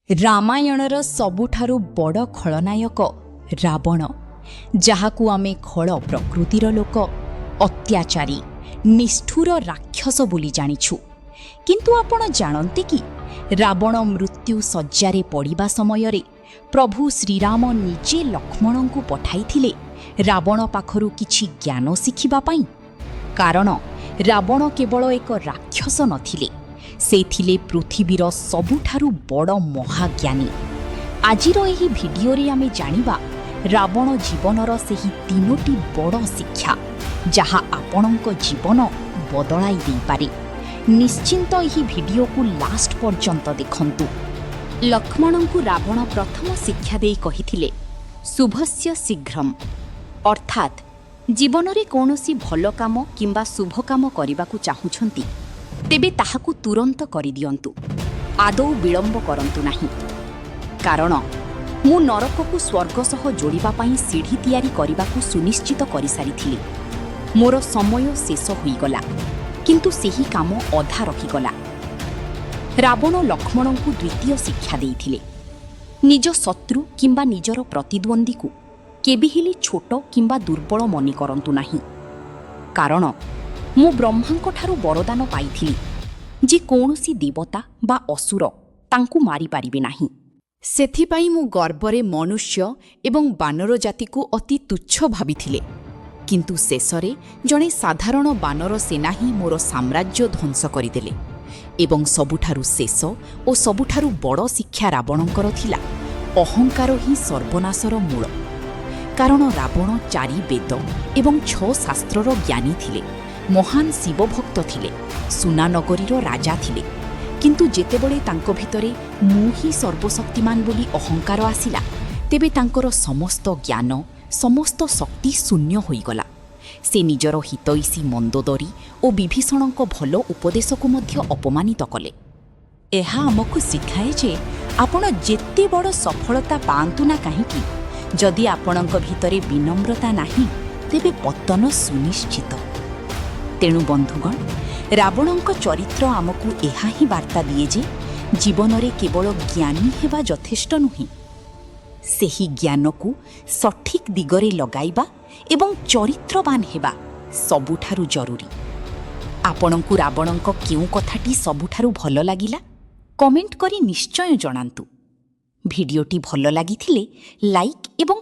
ରାମାୟଣର ସବୁଠାରୁ ବଡ଼ ଖଳନାୟକ ରାବଣ, ଯାହାକୁ ଆମେ ଖଳ ପ୍ରକୃତିର ଲୋକ, ଅତ୍ୟାଚାରୀ, ନିଷ୍ଠୁର ରାକ୍ଷସ ବୋଲି ଜାଣିଛୁ। କିନ୍ତୁ ଆପଣ ଜାଣନ୍ତି କି ରାବଣ ମୃତ୍ୟୁ ଶଯ୍ୟାରେ ପଡ଼ିବା ସମୟରେ ପ୍ରଭୁ ଶ୍ରୀରାମ ନିଜେ ଲକ୍ଷ୍ମଣଙ୍କୁ ପଠାଇଥିଲେ ରାବଣ ପାଖରୁ କିଛି ଜ୍ଞାନ ଶିଖିବା ପାଇଁ। କାରଣ ରାବଣ କେବଳ ଏକ ରାକ୍ଷସ ନଥିଲେ, ସେ ଥିଲେ ପୃଥିବୀର ସବୁଠାରୁ ବଡ଼ ମହାଜ୍ଞାନୀ। ଆଜିର ଏହି ଭିଡିଓରେ ଆମେ ଜାଣିବା ରାବଣ ଜୀବନର ସେହି ତିନୋଟି ବଡ଼ ଶିକ୍ଷା, ଯାହା ଆପଣଙ୍କ ଜୀବନ ବଦଳାଇ ଦେଇପାରେ। ନିଶ୍ଚିନ୍ତ ଏହି ଭିଡିଓକୁ ଲାଷ୍ଟ ପର୍ଯ୍ୟନ୍ତ ଦେଖନ୍ତୁ। ଲକ୍ଷ୍ମଣଙ୍କୁ ରାବଣ ପ୍ରଥମ ଶିକ୍ଷା ଦେଇ କହିଥିଲେ, ଶୁଭସ୍ୟ ଶୀଘ୍ରମ୍, ଅର୍ଥାତ୍ ଜୀବନରେ କୌଣସି ଭଲ କାମ କିମ୍ବା ଶୁଭ କାମ କରିବାକୁ ଚାହୁଁଛନ୍ତି ତେବେ ତାହାକୁ ତୁରନ୍ତ କରିଦିଅନ୍ତୁ, ଆଦୌ ବିଳମ୍ବ କରନ୍ତୁ ନାହିଁ। କାରଣ ମୁଁ ନରକକୁ ସ୍ୱର୍ଗ ସହ ଯୋଡ଼ିବା ପାଇଁ ସିଢ଼ି ତିଆରି କରିବାକୁ ସୁନିଶ୍ଚିତ କରିସାରିଥିଲି। ମୋର ସମୟ ଶେଷ ହୋଇଗଲା, କିନ୍ତୁ ସେହି କାମ ଅଧା ରହିଗଲା। ରାବଣ ଲକ୍ଷ୍ମଣଙ୍କୁ ଦ୍ୱିତୀୟ ଶିକ୍ଷା ଦେଇଥିଲେ, ନିଜ ଶତ୍ରୁ କିମ୍ବା ନିଜର ପ୍ରତିଦ୍ୱନ୍ଦ୍ୱୀକୁ କେବେ ହେଲେ ଛୋଟ କିମ୍ବା ଦୁର୍ବଳ ମନେ କରନ୍ତୁ ନାହିଁ। କାରଣ ମୁଁ ବ୍ରହ୍ମାଙ୍କଠାରୁ ବରଦାନ ପାଇଥିଲି ଯେ କୌଣସି ଦେବତା ବା ଅସୁର ତାଙ୍କୁ ମାରିପାରିବେ ନାହିଁ। ସେଥିପାଇଁ ମୁଁ ଗର୍ବରେ ମନୁଷ୍ୟ ଏବଂ ବାନର ଜାତିକୁ ଅତି ତୁଚ୍ଛ ଭାବିଥିଲେ। କିନ୍ତୁ ଶେଷରେ ଜଣେ ସାଧାରଣ ବାନର ସେନା ହିଁ ମୋର ସାମ୍ରାଜ୍ୟ ଧ୍ୱଂସ କରିଦେଲେ। ଏବଂ ସବୁଠାରୁ ଶେଷ ଓ ସବୁଠାରୁ ବଡ଼ ଶିକ୍ଷା ରାବଣଙ୍କର ଥିଲା, ଅହଙ୍କାର ହିଁ ସର୍ବନାଶର ମୂଳ। କାରଣ ରାବଣ 4 ବେଦ ଏବଂ 6 ଶାସ୍ତ୍ରର ଜ୍ଞାନୀ ଥିଲେ, ମହାନ ଶିବଭକ୍ତ ଥିଲେ, ସୁନାନଗରୀର ରାଜା ଥିଲେ। କିନ୍ତୁ ଯେତେବେଳେ ତାଙ୍କ ଭିତରେ ମୁଁ ହିଁ ସର୍ବଶକ୍ତିମାନ ବୋଲି ଅହଙ୍କାର ଆସିଲା, ତେବେ ତାଙ୍କର ସମସ୍ତ ଜ୍ଞାନ, ସମସ୍ତ ଶକ୍ତି ଶୂନ୍ୟ ହୋଇଗଲା। ସେ ନିଜର ହିତୈଷୀ ମନ୍ଦୋଦରୀ ଓ ବିଭୀଷଣଙ୍କ ଭଲ ଉପଦେଶକୁ ମଧ୍ୟ ଅପମାନିତ କଲେ। ଏହା ଆମକୁ ଶିଖାଏ ଯେ ଆପଣ ଯେତେ ବଡ଼ ସଫଳତା ପାଆନ୍ତୁ ନା କାହିଁକି, ଯଦି ଆପଣଙ୍କ ଭିତରେ ବିନମ୍ରତା ନାହିଁ ତେବେ ପତନ ସୁନିଶ୍ଚିତ। ତେଣୁ ବନ୍ଧୁଗଣ, ରାବଣଙ୍କ ଚରିତ୍ର ଆମକୁ ଏହା ହିଁ ବାର୍ତ୍ତା ଦିଏ ଯେ ଜୀବନରେ କେବଳ ଜ୍ଞାନୀ ହେବା ଯଥେଷ୍ଟ ନୁହେଁ, ସେହି ଜ୍ଞାନକୁ ସଠିକ୍ ଦିଗରେ ଲଗାଇବା ଏବଂ ଚରିତ୍ରବାନ ହେବା ସବୁଠାରୁ ଜରୁରୀ। ଆପଣଙ୍କୁ ରାବଣଙ୍କ କେଉଁ କଥାଟି ସବୁଠାରୁ ଭଲ ଲାଗିଲା? କମେଣ୍ଟ କରି ନିଶ୍ଚୟ ଜଣାନ୍ତୁ। ଭିଡିଓଟି ଭଲ ଲାଗିଥିଲେ ଲାଇକ୍ ଏବଂ